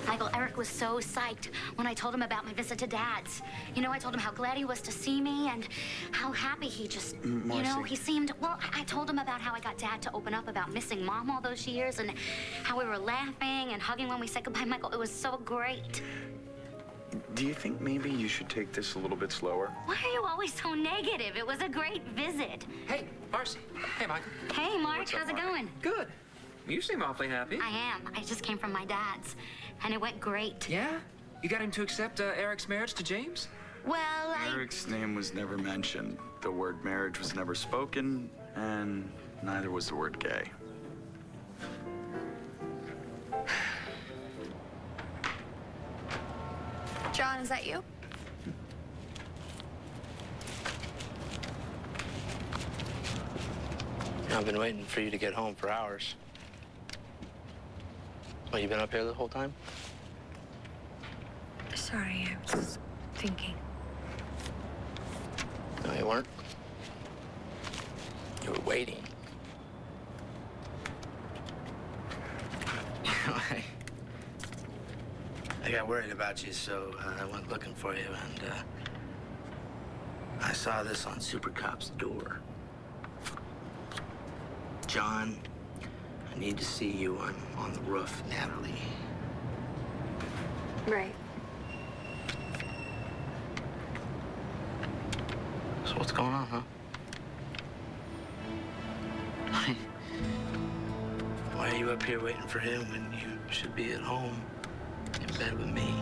Michael, Eric was so psyched when I told him about my visit to Dad's. You know, I told him how glad he was to see me and how happy he just, you know, he seemed, well, I told him about how I got Dad to open up about missing Mom all those years and how we were laughing and hugging when we said goodbye. Michael, it was so great. Do you think maybe you should take this a little bit slower? Why are you always so negative? It was a great visit. Hey, Marcy. Hey, Michael. Hey, Mark. What's up, How's it Mark? going? Good. You seem awfully happy. I am. I just came from my dad's, and it went great. Yeah? You got him to accept Eric's marriage to James? Well, Eric's name was never mentioned. The word marriage was never spoken, and neither was the word gay. John, is that you? I've been waiting for you to get home for hours. Well, you been up here the whole time? Sorry, I was thinking. No, you weren't. You were waiting. I got worried about you, so I went looking for you, and I saw this on Super Cop's door. John, I need to see you. I'm on the roof, Natalie. Right. So what's going on, huh? Why are you up here waiting for him when you should be at home in bed with me?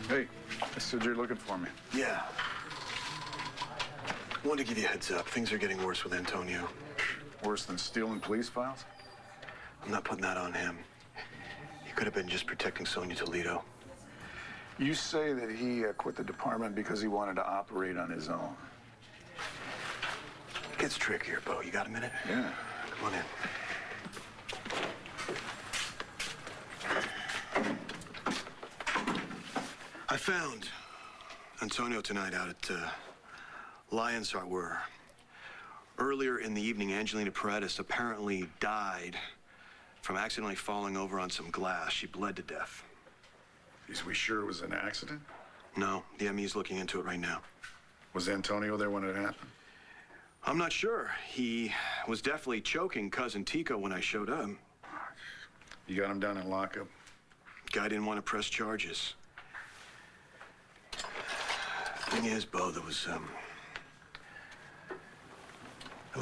Hey, I said you're looking for me. Yeah. I wanted to give you a heads up. Things are getting worse with Antonio. Worse than stealing police files? I'm not putting that on him. He could have been just protecting Sonia Toledo. You say that he quit the department because he wanted to operate on his own. It gets trickier, Bo. You got a minute? Yeah. Come on in. I found Antonio tonight out at Lion's Heart, where earlier in the evening, Angelina Paredes apparently died from accidentally falling over on some glass. She bled to death. Is we sure it was an accident? No, the ME's looking into it right now. Was Antonio there when it happened? I'm not sure. He was definitely choking Cousin Tico when I showed up. You got him down in lockup? Guy didn't want to press charges. Thing is, Bo, there was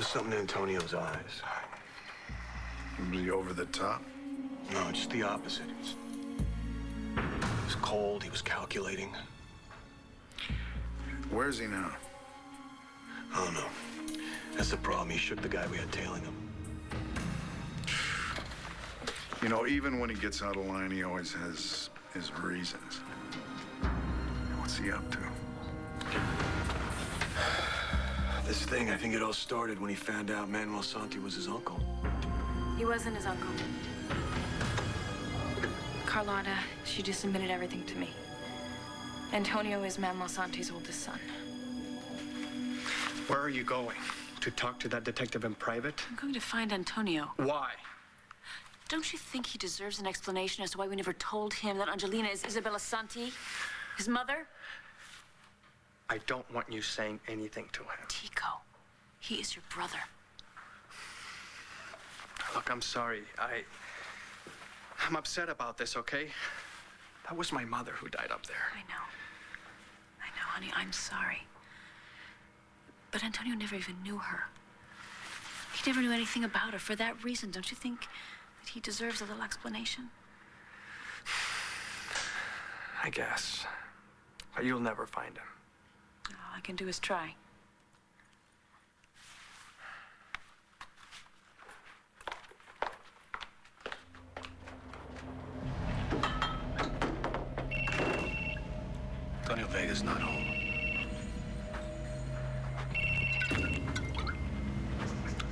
something in Antonio's eyes. Was he over the top? No, just the opposite. He was cold, he was calculating. Where's he now? I don't know. That's the problem. He shook the guy we had tailing him. You know, even when he gets out of line, he always has his reasons. What's he up to? This thing, I think it all started when he found out Manuel Santi was his uncle. He wasn't his uncle. Carlotta, she just admitted everything to me. Antonio is Manuel Santi's oldest son. Where are you going? To talk to that detective in private? I'm going to find Antonio. Why? Don't you think he deserves an explanation as to why we never told him that Angelina is Isabella Santi, his mother? I don't want you saying anything to him. Tico, he is your brother. Look, I'm sorry. I'm upset about this, okay? That was my mother who died up there. I know, honey, I'm sorry. But Antonio never even knew her. He never knew anything about her. For that reason, don't you think that he deserves a little explanation? I guess. But you'll never find him. All I can do is try. Antonio Vega's not home.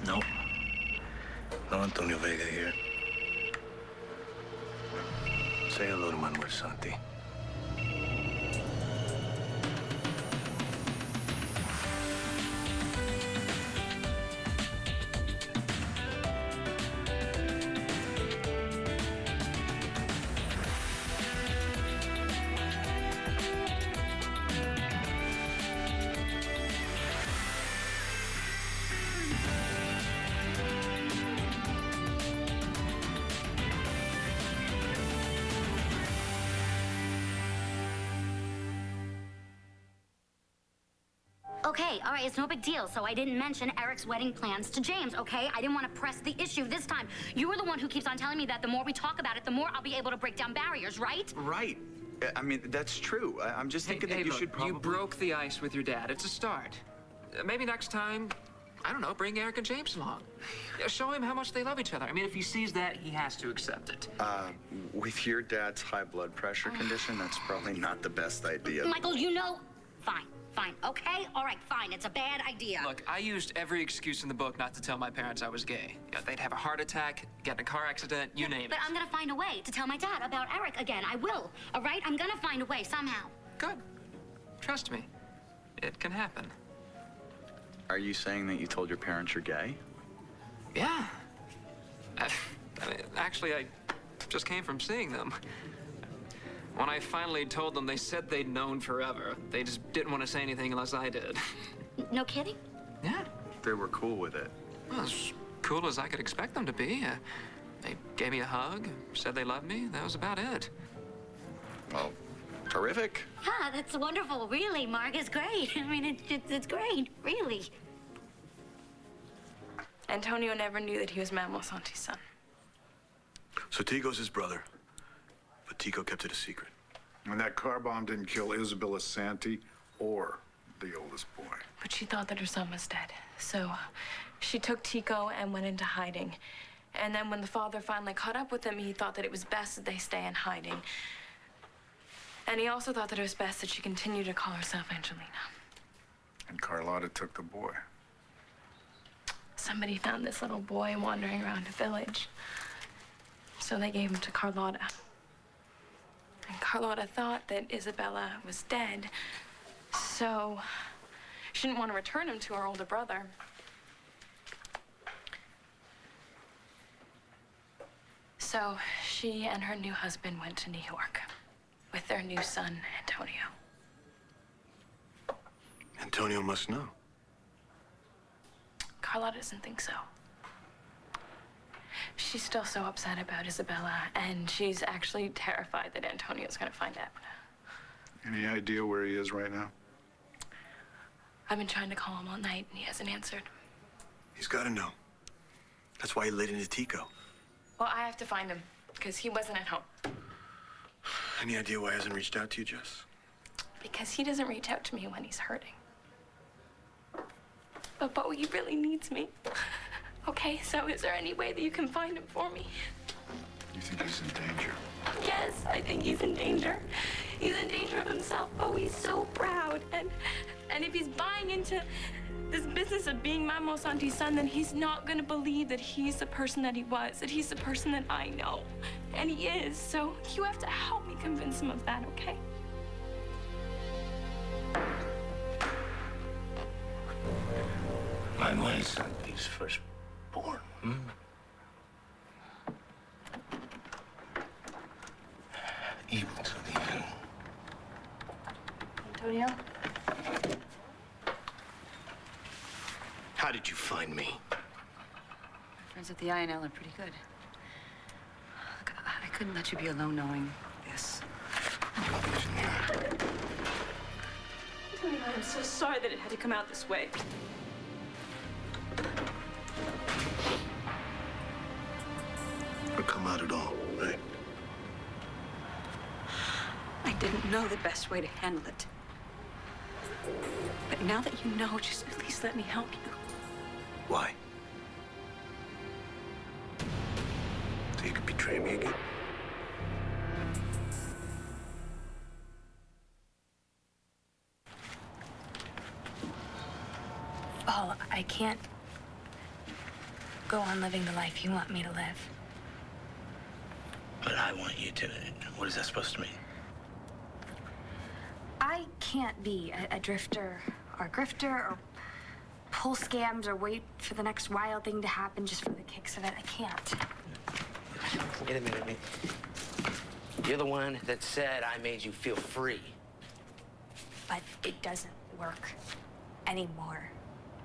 No. No Antonio Vega here. Say hello to Manuel Santi. all right, it's no big deal. So I didn't mention Eric's wedding plans to James, okay? I didn't want to press the issue this time. You were the one who keeps on telling me that the more we talk about it, the more I'll be able to break down barriers, right? Right. I mean, that's true. I'm just thinking that you look, should probably... You broke the ice with your dad. It's a start. Maybe next time, I don't know, bring Eric and James along. Yeah, show him how much they love each other. I mean, if he sees that, he has to accept it. With your dad's high blood pressure condition, that's probably not the best idea. Michael, you know... Fine, okay? All right, fine. It's a bad idea. Look, I used every excuse in the book not to tell my parents I was gay. You know, they'd have a heart attack, get in a car accident, you name it. But I'm gonna find a way to tell my dad about Eric again. I will, all right? I'm gonna find a way somehow. Good. Trust me. It can happen. Are you saying that you told your parents you're gay? Yeah. I mean, actually, I just came from seeing them. When I finally told them, they said they'd known forever. They just didn't want to say anything unless I did. No kidding? Yeah. They were cool with it. Well, as cool as I could expect them to be. They gave me a hug, said they loved me. That was about it. Well, terrific. Yeah, that's wonderful. Really, Mark is great. I mean, it's great, really. Antonio never knew that he was Manuel Santi's son. So Tico's his brother, but Tico kept it a secret. And that car bomb didn't kill Isabella Santi or the oldest boy. But she thought that her son was dead. So she took Tico and went into hiding. And then when the father finally caught up with him, he thought that it was best that they stay in hiding. And he also thought that it was best that she continue to call herself Angelina. And Carlotta took the boy. Somebody found this little boy wandering around a village. So they gave him to Carlotta. And Carlotta thought that Isabella was dead. So she didn't want to return him to her older brother. So she and her new husband went to New York with their new son, Antonio. Antonio must know. Carlotta doesn't think so. She's still so upset about Isabella, and she's actually terrified that Antonio's gonna find out. Any idea where he is right now? I've been trying to call him all night, and he hasn't answered. He's got to know. That's why he laid into Tico. Well, I have to find him, because he wasn't at home. Any idea why he hasn't reached out to you, Jess? Because he doesn't reach out to me when he's hurting. But Bo, he really needs me. Okay, so is there any way that you can find him for me? You think he's in danger? Yes, I think he's in danger. He's in danger of himself. Oh, he's so proud. And if he's buying into this business of being Manuel Santi's son, then he's not gonna believe that he's the person that he was, that he's the person that I know. And he is. So you have to help me convince him of that, okay? My son, he's firstborn. Evil to the end. Antonio? How did you find me? Friends at the INL are pretty good. Look, I couldn't let you be alone knowing this. Antonio, I'm so sorry that it had to come out this way. Or come out at all, right? I didn't know the best way to handle it. But now that you know, just at least let me help you. Why? So you could betray me again? Paul, I can't go on living the life you want me to live. But I want you to. What is that supposed to mean? I can't be a drifter or a grifter or pull scams or wait for the next wild thing to happen just for the kicks of it. I can't. Wait a minute. You're the one that said I made you feel free. But it doesn't work anymore.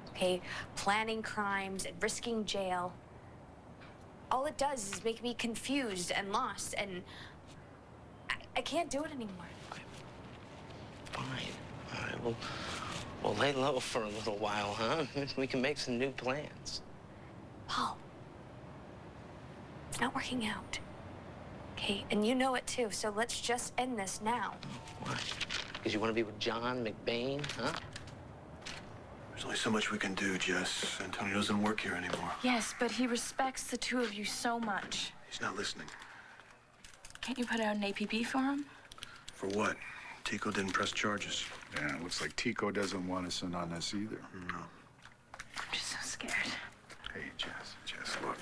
Okay? Planning crimes and risking jail. All it does is make me confused and lost, and I can't do it anymore. Fine. All right, well, Well, lay low for a little while, huh? We can make some new plans. Paul, it's not working out. Okay, and you know it too, so let's just end this now. Why? Because you want to be with John McBain, huh? There's only so much we can do, Jess. Antonio doesn't work here anymore. Yes, but he respects the two of you so much. He's not listening. Can't you put out an APB for him? For what? Tico didn't press charges. Yeah, it looks like Tico doesn't want us in on this either. No. I'm just so scared. Hey, Jess, look.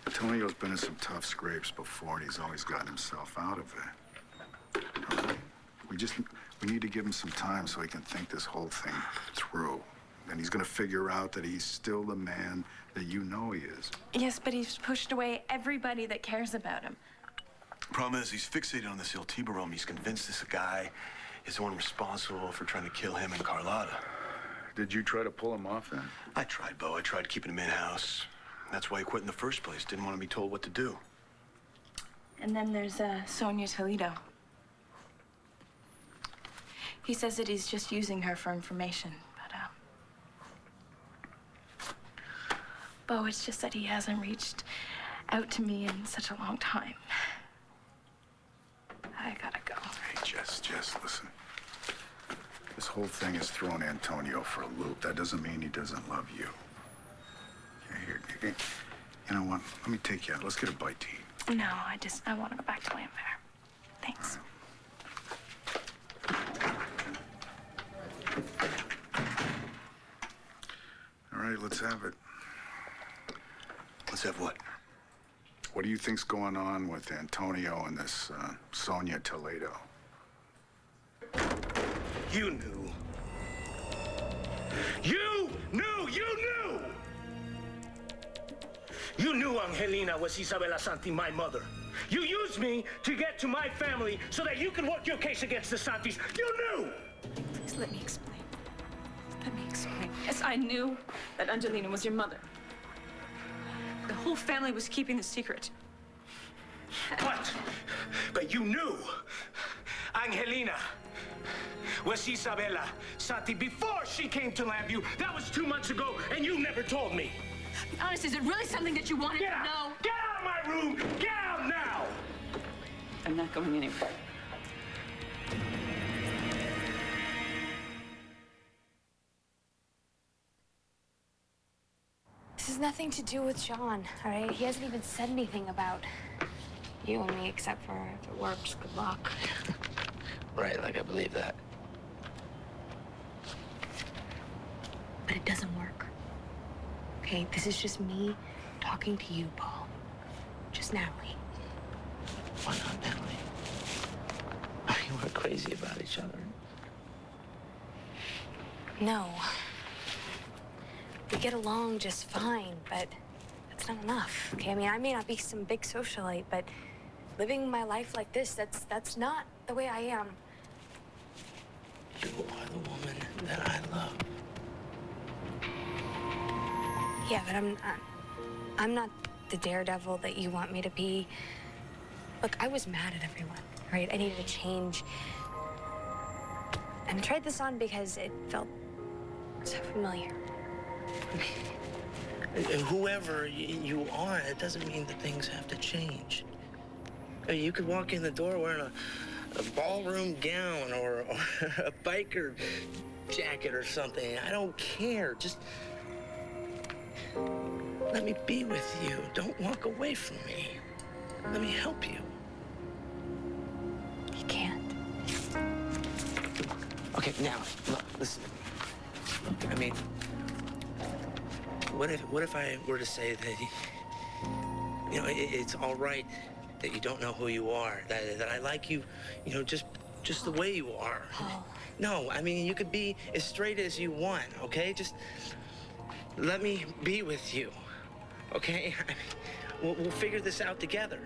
Antonio's been in some tough scrapes before, and he's always gotten himself out of it. All right? We need to give him some time so he can think this whole thing through. And he's gonna figure out that he's still the man that you know he is. Yes, but he's pushed away everybody that cares about him. Problem is, he's fixated on this Il Tiburon. He's convinced this guy is the one responsible for trying to kill him and Carlotta. Did you try to pull him off then? I tried, Bo. I tried keeping him in-house. That's why he quit in the first place. Didn't want to be told what to do. And then there's Sonia Toledo. He says that he's just using her for information, but, Bo, it's just that he hasn't reached out to me in such a long time. I gotta go. Hey, Jess, listen. This whole thing has thrown Antonio for a loop. That doesn't mean he doesn't love you. Here, you know what? Let me take you out. Let's get a bite to eat. No, I want to go back to Lamfair. Thanks. All right, let's have it. Let's have what? What do you think's going on with Antonio and this Sonia Toledo? You knew. You knew! You knew! You knew Angelina was Isabela Santi, my mother. You used me to get to my family so that you could work your case against the Santis. You knew! Please let me explain. Let me explain. Yes, I knew that Angelina was your mother. The whole family was keeping the secret. But you knew Angelina was Isabela Santi before she came to Lambview. That was 2 months ago, and you never told me. Be honest, is it really something that you wanted to know? Get out of my room! Get out now! I'm not going anywhere. This has nothing to do with John, all right? He hasn't even said anything about you and me, except for if it works, good luck. Right, like I believe that. But it doesn't work. Okay, this is just me talking to you, Paul. Just Natalie. Why not, Natalie? I mean, we're crazy about each other. No. We get along just fine, but that's not enough, okay? I mean, I may not be some big socialite, but living my life like this, that's not the way I am. You are the woman that I love. Yeah, but I'm not the daredevil that you want me to be. Look, I was mad at everyone, right? I needed a change. And I tried this on because it felt so familiar. Whoever you are, it doesn't mean that things have to change. I mean, you could walk in the door wearing a ballroom gown or a biker jacket or something. I don't care. Just let me be with you. Don't walk away from me. Let me help you. You can't. Okay, now, look, listen. Look, I mean, what if I were to say that, you know, it's all right that you don't know who you are, that I like you, you know, just the way you are. Oh. No, I mean, you could be as straight as you want, okay? Just let me be with you, okay? I mean, we'll figure this out together.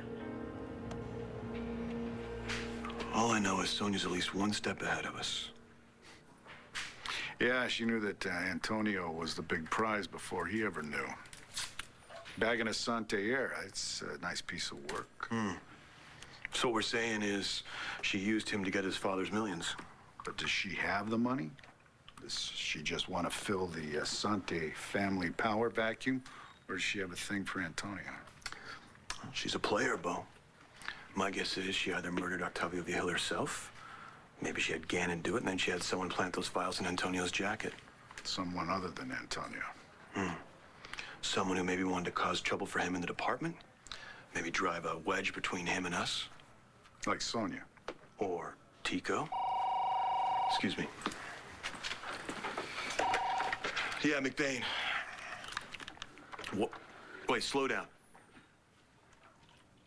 All I know is Sonia's at least one step ahead of us. Yeah, she knew that Antonio was the big prize before he ever knew. Bagging a Santerre, it's a nice piece of work. So what we're saying is she used him to get his father's millions. But does she have the money? Does she just want to fill the Sante family power vacuum, or does she have a thing for Antonio? She's a player, Bo. My guess is she either murdered Octavio Vigil herself, maybe she had Gannon do it, and then she had someone plant those files in Antonio's jacket. Someone other than Antonio. Someone who maybe wanted to cause trouble for him in the department, maybe drive a wedge between him and us. Like Sonia. Or Tico. Excuse me. Yeah, McBain. What? Wait, slow down.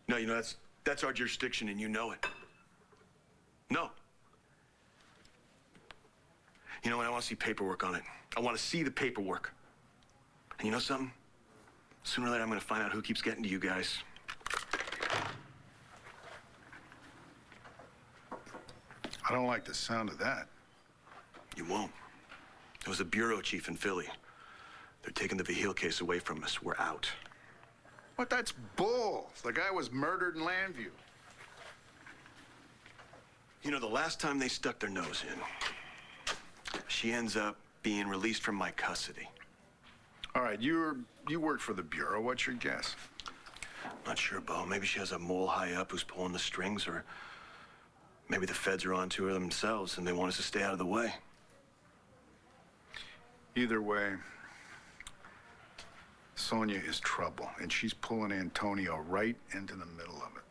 No, you know, that's our jurisdiction, and you know it. No. You know what? I want to see paperwork on it. I want to see the paperwork. And you know something? Sooner or later, I'm going to find out who keeps getting to you guys. I don't like the sound of that. You won't. There was a bureau chief in Philly. They're taking the Vigil case away from us. We're out. What? That's bull. The guy was murdered in Landview. You know, the last time they stuck their nose in, she ends up being released from my custody. All right, you work for the bureau. What's your guess? Not sure, Bo. Maybe she has a mole high up who's pulling the strings, or maybe the feds are onto her themselves and they want us to stay out of the way. Either way, Sonia is trouble, and she's pulling Antonio right into the middle of it.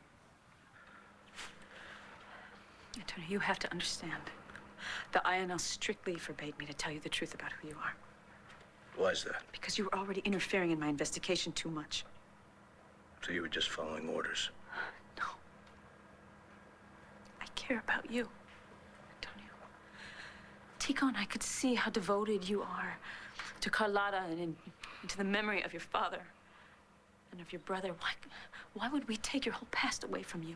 Antonio, you have to understand. The INL strictly forbade me to tell you the truth about who you are. Why is that? Because you were already interfering in my investigation too much. So you were just following orders? No. I care about you, Antonio. Tico and I could see how devoted you are to Carlotta and to the memory of your father and of your brother. Why would we take your whole past away from you?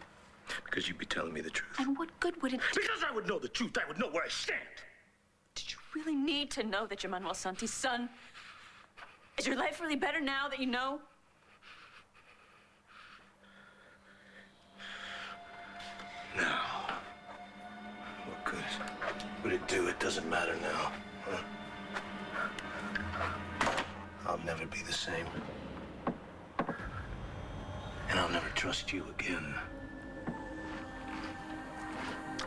Because you'd be telling me the truth. And what good would it do? Because I would know the truth. I would know where I stand. Did you really need to know that you're Manuel Santi's son? Is your life really better now that you know? Now, what good would it do? It doesn't matter now. Huh? I'll never be the same. And I'll never trust you again.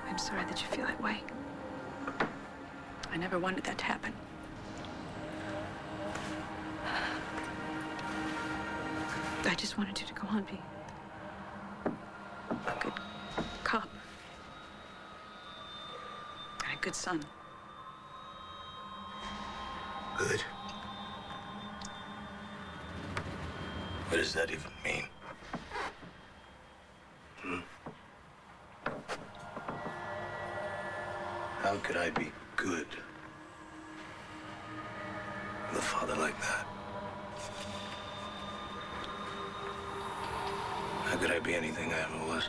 I'm sorry that you feel that way. I never wanted that to happen. I just wanted you to go on being a good cop and a good son. Good? What does that even mean? How could I be good with a father like that? How could I be anything I ever was?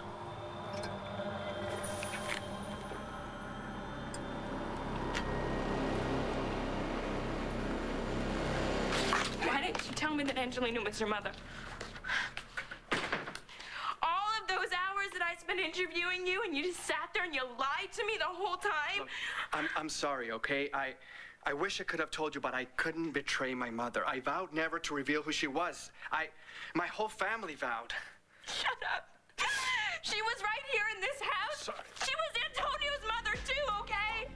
Why didn't you tell me that Angelina was your mother? All of those hours that I spent interviewing you, and you just sat there and you lied to me the whole time? Look, I'm sorry, okay? I wish I could have told you, but I couldn't betray my mother. I vowed never to reveal who she was. My whole family vowed. Shut up. She was right here in this house. Sorry. She was Antonio's mother too, okay?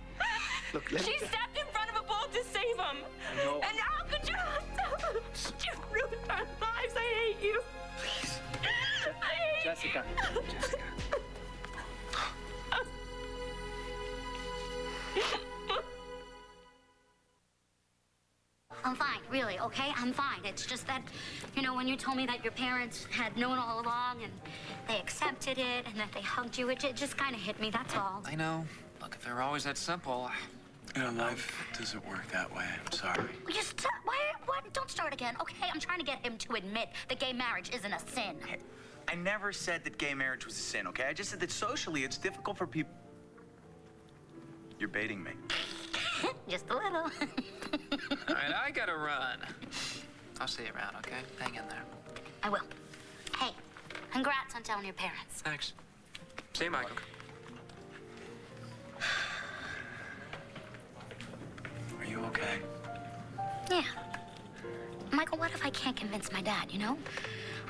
Look, she stepped in front of a bull to save him. No. And how could you not tell them? You ruined our lives. I hate you. Please. I hate Jessica. Jessica. I'm fine, really, okay? I'm fine. It's just that, you know, when you told me that your parents had known all along and they accepted it and that they hugged you, it just kind of hit me, that's all. I know. Look, if they were always that simple. You know, life doesn't work that way. I'm sorry. Well, just, what? Don't start again, okay? I'm trying to get him to admit that gay marriage isn't a sin. Hey, I never said that gay marriage was a sin, okay? I just said that socially it's difficult for people. You're baiting me. Just a little. All right, I gotta run. I'll see you around, okay? Hang in there. I will. Hey, congrats on telling your parents. Thanks. See you, Michael. Yeah. Michael, what if I can't convince my dad, you know?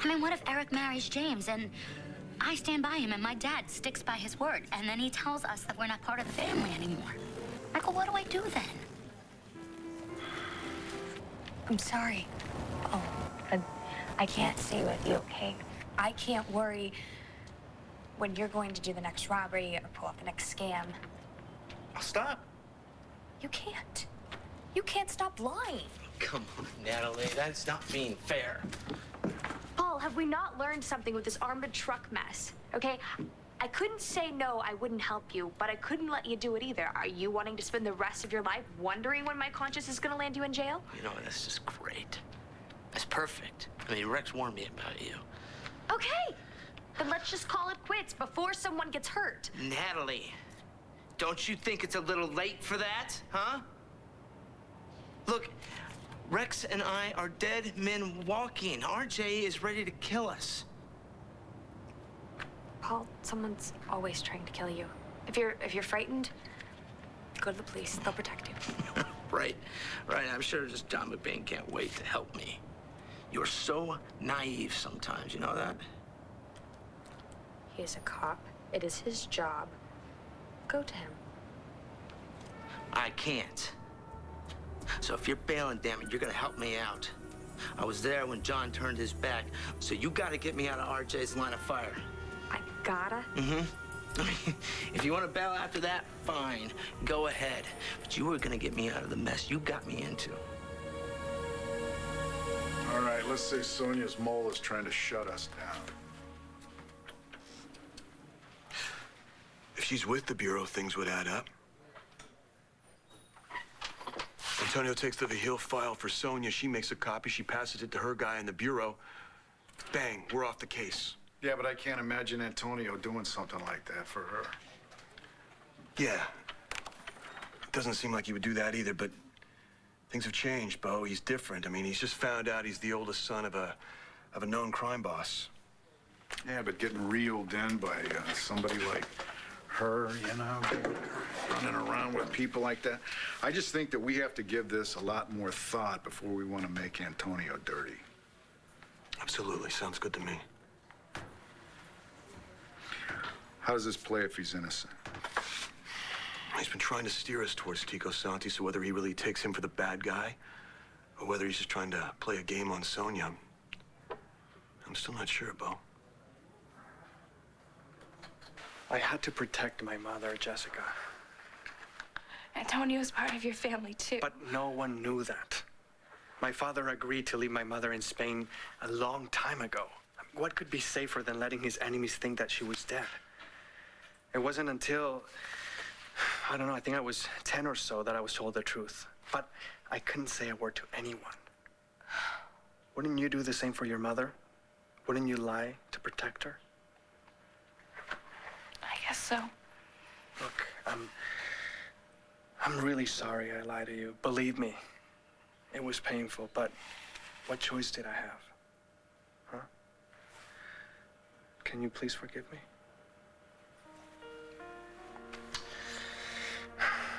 I mean, what if Eric marries James and I stand by him and my dad sticks by his word and then he tells us that we're not part of the family anymore? Michael, what do I do then? I'm sorry. Oh, I can't stay with you, okay? I can't worry when you're going to do the next robbery or pull off the next scam. I'll stop. You can't. You can't stop lying. Come on, Natalie, that's not being fair. Paul, have we not learned something with this armored truck mess? Okay? I couldn't say no, I wouldn't help you, but I couldn't let you do it either. Are you wanting to spend the rest of your life wondering when my conscience is gonna land you in jail? You know, that's just great. That's perfect. I mean, Rex warned me about you. Okay, then let's just call it quits before someone gets hurt. Natalie, don't you think it's a little late for that, huh? Look, Rex and I are dead men walking. RJ is ready to kill us. Paul, someone's always trying to kill you. If you're frightened, go to the police. They'll protect you. Right. I'm sure just John McBain can't wait to help me. You're so naive sometimes, you know that? He is a cop. It is his job. Go to him. I can't. So if you're bailing, damn it, you're gonna help me out. I was there when John turned his back, so you gotta get me out of RJ's line of fire. I gotta? I mean, if you want to bail after that, fine. Go ahead. But you were gonna get me out of the mess you got me into. All right, let's say Sonia's mole is trying to shut us down. If she's with the Bureau, things would add up. Antonio takes the Vihil file for Sonia. She makes a copy. She passes it to her guy in the Bureau. Bang, we're off the case. Yeah, but I can't imagine Antonio doing something like that for her. Yeah. It doesn't seem like he would do that either, but things have changed, Bo. He's different. I mean, he's just found out he's the oldest son of a known crime boss. Yeah, but getting reeled in by somebody like her, you know, running around with people like that. I just think that we have to give this a lot more thought before we want to make Antonio dirty. Absolutely. Sounds good to me. How does this play if he's innocent? He's been trying to steer us towards Kiko Santi, so whether he really takes him for the bad guy or whether he's just trying to play a game on Sonia, I'm still not sure, Bo. I had to protect my mother, Jessica. Antonio's part of your family, too. But no one knew that. My father agreed to leave my mother in Spain a long time ago. What could be safer than letting his enemies think that she was dead? It wasn't until, I don't know, I think I was 10 or so that I was told the truth. But I couldn't say a word to anyone. Wouldn't you do the same for your mother? Wouldn't you lie to protect her? I guess so. Look, I'm really sorry I lied to you. Believe me, it was painful, but what choice did I have? Huh? Can you please forgive me?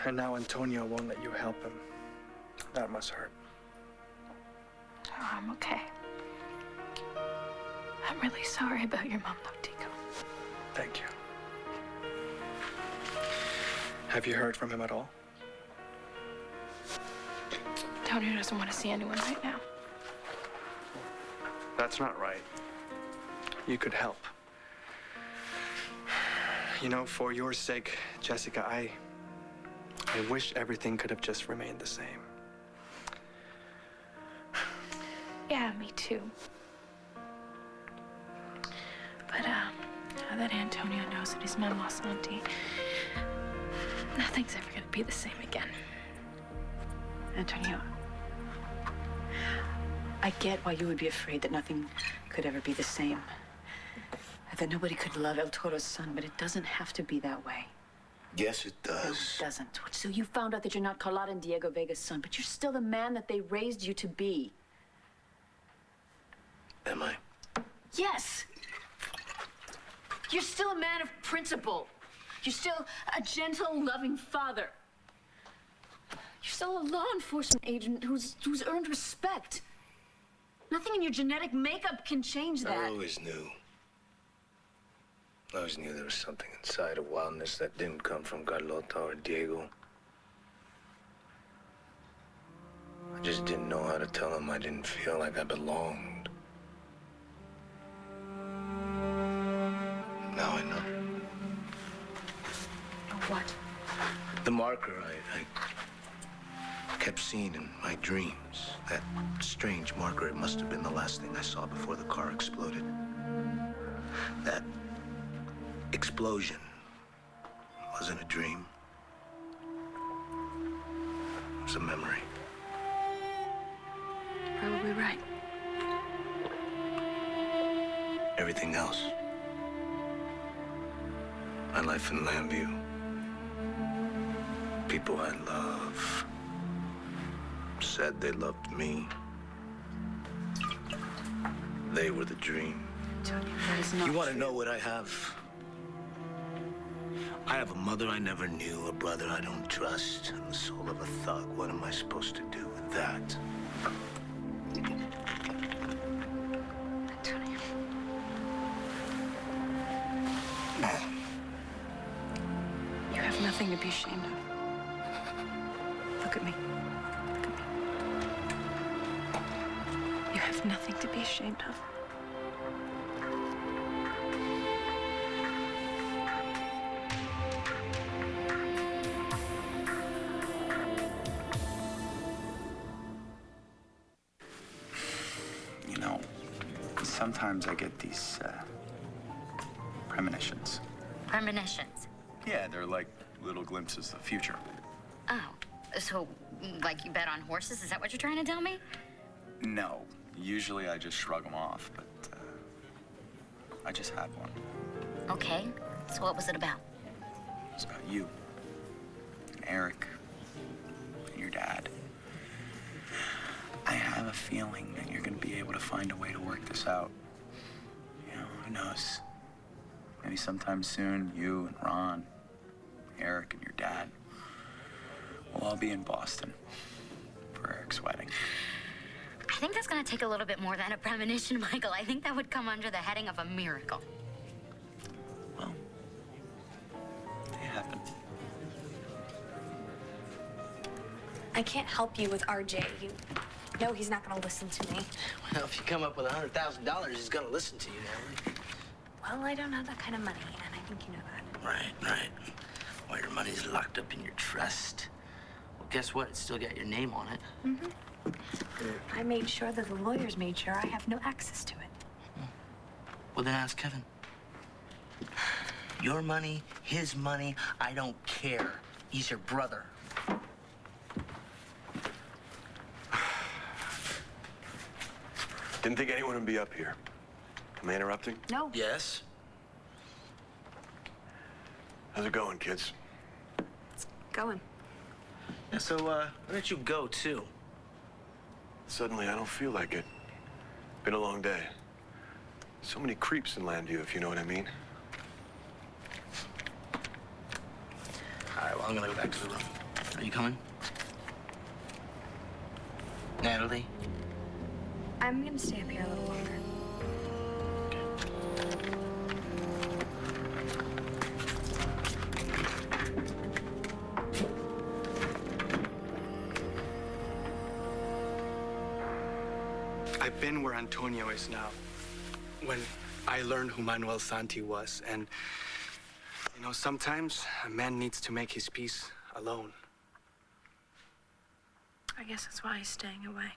And now Antonio won't let you help him. That must hurt. Oh, I'm okay. I'm really sorry about your mom, though, Tico. Thank you. Have you heard from him at all? Antonio doesn't want to see anyone right now. That's not right. You could help. You know, for your sake, Jessica, I wish everything could have just remained the same. Yeah, me too. But, now that Antonio knows that he's Memo Santi, nothing's ever gonna be the same again. Antonio, I get why you would be afraid that nothing could ever be the same. That nobody could love El Toro's son, but it doesn't have to be that way. Yes, it No, does. it doesn't. So you found out that you're not Carlotta and Diego Vega's son, but you're still the man that they raised you to be. Am I? Yes. You're still a man of principle. You're still a gentle, loving father. You're still a law enforcement agent who's earned respect. Nothing in your genetic makeup can change that. I always knew. I always knew there was something inside of wildness that didn't come from Carlota or Diego. I just didn't know how to tell them I didn't feel like I belonged. Now I know. What? The marker I kept seeing in my dreams. That strange marker, it must have been the last thing I saw before the car exploded. That explosion wasn't a dream. It was a memory. Probably right. Everything else. My life in Lambview. People I love said they loved me. They were the dream. That is not You want to true. know what I have? I have a mother I never knew, a brother I don't trust, and the soul of a thug. What am I supposed to do with that? Antonio. You have nothing to be ashamed of. Look at me. Look at me. You have nothing to be ashamed of. You know, sometimes I get these premonitions. Premonitions. Yeah, they're like little glimpses of the future. Oh, so, like, you bet on horses? Is that what you're trying to tell me? No, usually I just shrug them off, but I just had one. Okay, so what was it about? It's about you, and Eric, and your dad. I have a feeling that you're gonna be able to find a way to work this out. You know, who knows? Maybe sometime soon, you and Ron, Eric, and your dad will all be in Boston for Eric's wedding. I think that's gonna take a little bit more than a premonition, Michael. I think that would come under the heading of a miracle. Well, they happen. I can't help you with RJ. You know he's not gonna listen to me. Well, if you come up with $100,000, he's gonna listen to you, Natalie. Well, I don't have that kind of money, and I think you know that. Right. Well, your money's locked up in your trust. Well, guess what? It's still got your name on it. Mm-hmm. I made sure that the lawyers made sure I have no access to it. Well, then ask Kevin. Your money, his money, I don't care. He's your brother. Didn't think anyone would be up here. Am I interrupting? No. Yes? How's it going, kids? Going. Yeah, so, why don't you go, too? Suddenly, I don't feel like it. Been a long day. So many creeps in Landview, if you know what I mean. All right, well, I'm gonna go back to the room. Are you coming? Natalie? I'm gonna stay up here a little longer. I've been where Antonio is now. When I learned who Manuel Santi was, and you know, sometimes a man needs to make his peace alone. I guess that's why he's staying away.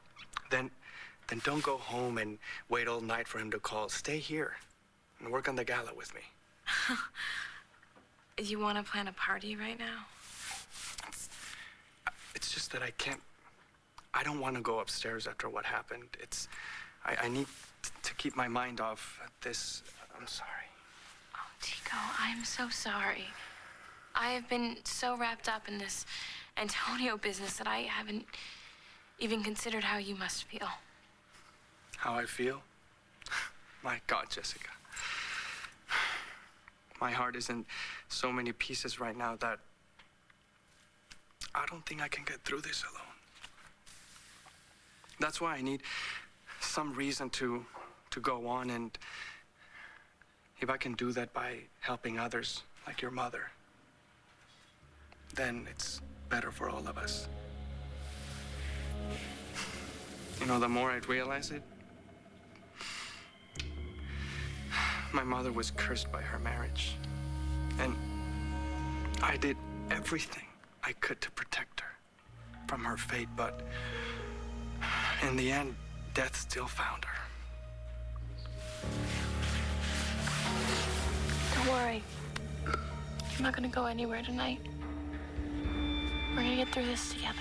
Then don't go home and wait all night for him to call. Stay here and work on the gala with me. You want to plan a party right now? It's just that I don't want to go upstairs after what happened. I need to keep my mind off this. I'm sorry. Oh, Tico, I'm so sorry. I have been so wrapped up in this Antonio business that I haven't even considered how you must feel. How I feel? My God, Jessica. My heart is in so many pieces right now that I don't think I can get through this alone. That's why I need some reason to go on, and if I can do that by helping others, like your mother, then it's better for all of us. You know, the more I realize it, my mother was cursed by her marriage. And I did everything I could to protect her from her fate, but in the end, death still found her. Don't worry. I'm not gonna go anywhere tonight. We're gonna get through this together.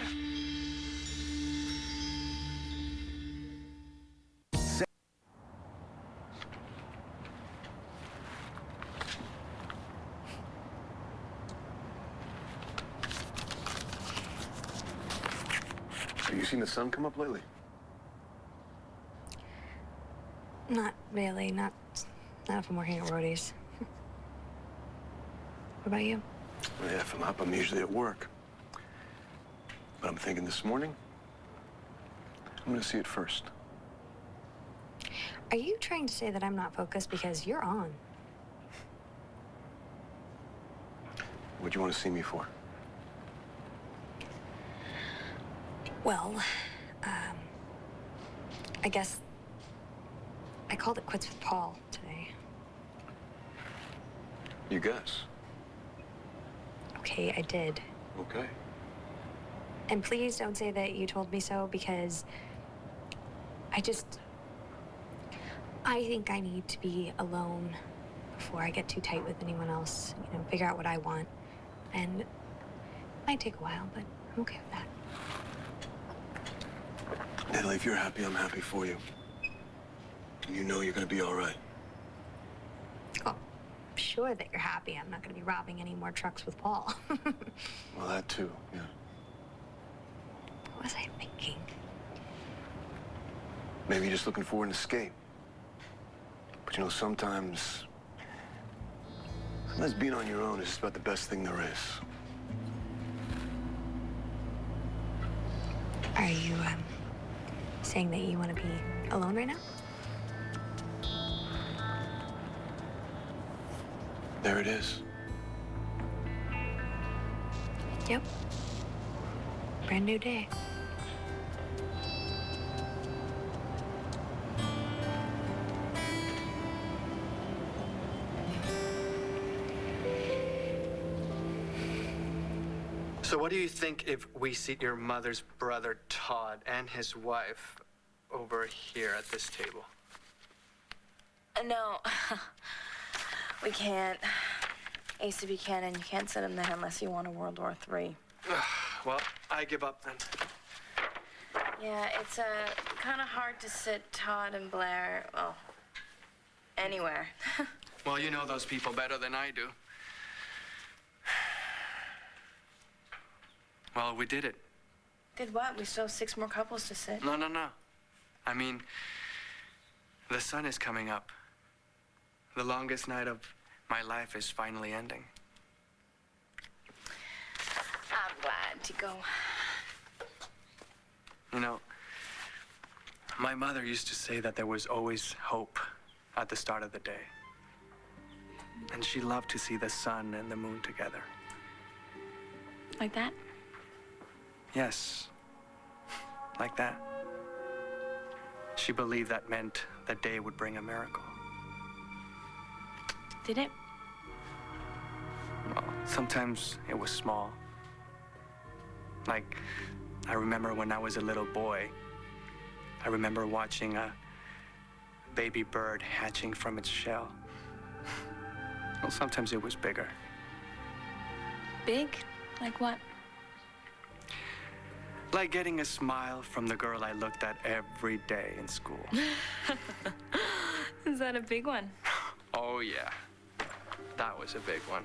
Have you seen the sun come up lately? Not really. Not if I'm working at Roadies. What about you? Well, yeah, if I'm up, I'm usually at work. But I'm thinking this morning, I'm gonna see it first. Are you trying to say that I'm not focused because you're on? What'd you want to see me for? Well, I guess I called it quits with Paul today. You guess. Okay, I did. Okay. And please don't say that you told me so, because I think I need to be alone before I get too tight with anyone else. You know, figure out what I want. And it might take a while, but I'm okay with that. Natalie, if you're happy, I'm happy for you. And you know you're gonna be all right. Oh, I'm sure that you're happy. I'm not going to be robbing any more trucks with Paul. Well, that too, yeah. What was I thinking? Maybe you're just looking for an escape. But you know, sometimes being on your own is just about the best thing there is. Are you, saying that you want to be alone right now? There it is. Yep. Brand new day. So what do you think if we seat your mother's brother, Todd, and his wife over here at this table? No. We can't. Ace Buchanan, you can't sit him there unless you want a World War III. Well, I give up then. Yeah, it's kind of hard to sit Todd and Blair, well, anywhere. Well, you know those people better than I do. Well, we did it. Did what? We still have 6 more couples to sit. No. I mean, the sun is coming up. The longest night of my life is finally ending. I'm glad to go. You know, my mother used to say that there was always hope at the start of the day. And she loved to see the sun and the moon together. Like that? Yes, like that. She believed that meant the day would bring a miracle. Did it? Well, sometimes it was small. Like, I remember when I was a little boy, I remember watching a baby bird hatching from its shell. Well, sometimes it was bigger. Big? Like what? Like getting a smile from the girl I looked at every day in school. Is that a big one? Oh, yeah. That was a big one.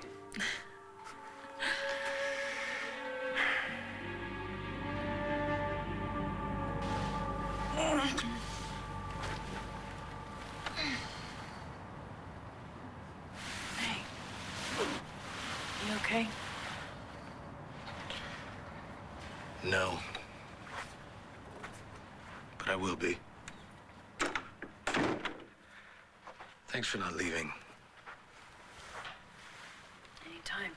Hey. You okay? I will be. Thanks for not leaving. Anytime.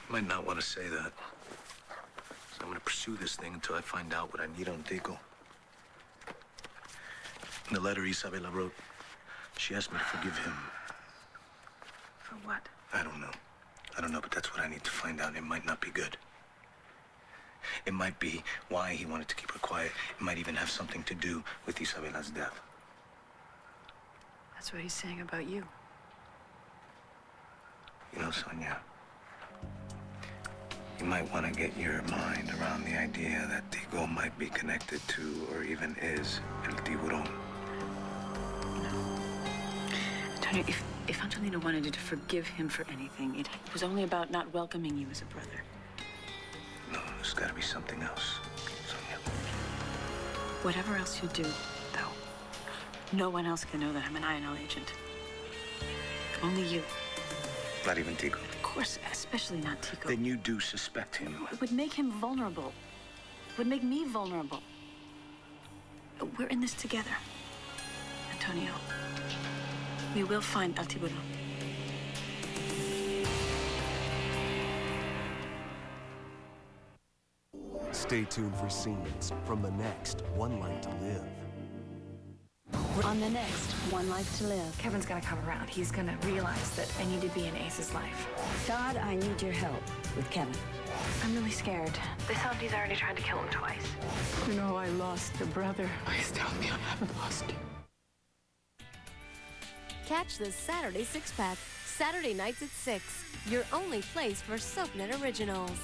You might not want to say that. So I'm going to pursue this thing until I find out what I need on Tico. In the letter Isabella wrote, she asked me to forgive him. For what? I don't know. I don't know, but that's what I need to find out. It might not be good. It might be why he wanted to keep her quiet. It might even have something to do with Isabella's death. That's what he's saying about you. You know, Sonia, you might want to get your mind around the idea that Tico might be connected to, or even is, El Tiburón. Antonio, if Antonino wanted you to forgive him for anything, it was only about not welcoming you as a brother. No, there's got to be something else, Sonia. Whatever else you do, though, no one else can know that I'm an INL agent. Only you. Not even Tico. Of course, especially not Tico. Then you do suspect him. It would make him vulnerable. It would make me vulnerable. We're in this together, Antonio. We will find El Tiburón. Stay tuned for scenes from the next One Life to Live. On the next One Life to Live. Kevin's gonna come around. He's gonna realize that I need to be in Ace's life. Todd, I need your help with Kevin. I'm really scared. They said he's already tried to kill him twice. You know, I lost a brother. Please tell me I haven't lost you. Catch the Saturday Six Pack, Saturday nights at 6. Your only place for SoapNet originals.